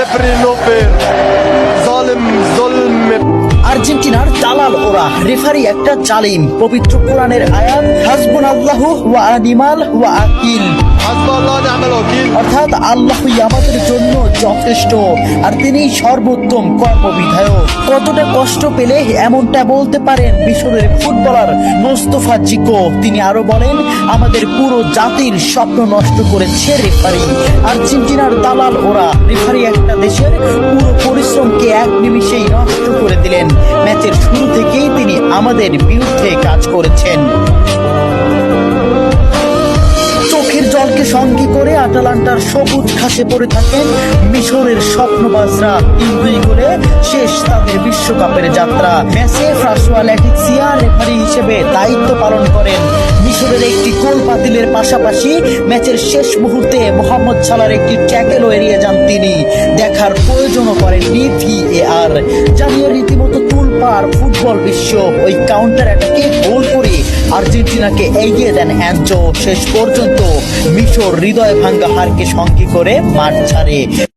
referee no fair. Zalim, zulm. আর্জেন্টিনার দালাল ওরা, রেফারি একটা জালিম। পবিত্র কোরআনের আয়াত হাসবুনাল্লাহু ওয়া নিমাল ওয়াকিল, Hasbunallah wa ni'mal wakeel. অর্থাৎ আল্লাহই আমাদের জন্য যথেষ্ট আর তিনি সর্বোত্তম কর্মবিধায়ক। কতটা কষ্ট পেলে এমনটা বলতে পারেন মিশরের ফুটবলার মোস্তফা জিকো। তিনি আরো বলেন, আমাদের পুরো জাতির স্বপ্ন নষ্ট করেছে রেফারি। আর্জেন্টিনার দালাল ওরা, রেফারি একটা দেশের পুরো পরিশ্রমকে এক নিমিষেই নষ্ট করে দিলেন। ম্যাচের শুরু থেকেই তিনি আমাদের বিরুদ্ধে কাজ করেছেন। চোখের জলকে সঙ্গী করে আটালান্টার সবুজ ঘাসে পড়ে থাকেন মিশরের স্বপ্নবাজরা। 3-2 গোলে শেষ তাদের বিশ্বকাপের যাত্রা। ম্যাচে ফ্রাসোয়া ল্যাটিসিয়া রেফারি হিসেবে দায়িত্ব পালন করেন। মিশরের একটি গোল বাতিলের পাশাপাশি ম্যাচের শেষ মুহূর্তে মোহাম্মদ সালার একটি ট্যাকেলও এড়িয়ে যান তিনি। দেখার প্রয়োজনও করেননি VAR। জানিয়ে রীতিমতো তুলপাড় ফুটবল বিশ্ব। ওই কাউন্টার অ্যাটাকে গোল করে আর্জেন্টিনাকে এগিয়ে দেন অ্যাঞ্জো। শেষ পর্যন্ত মিশর হৃদয় ভাঙ্গা হারকে সঙ্গী করে মাঠ ছাড়ে।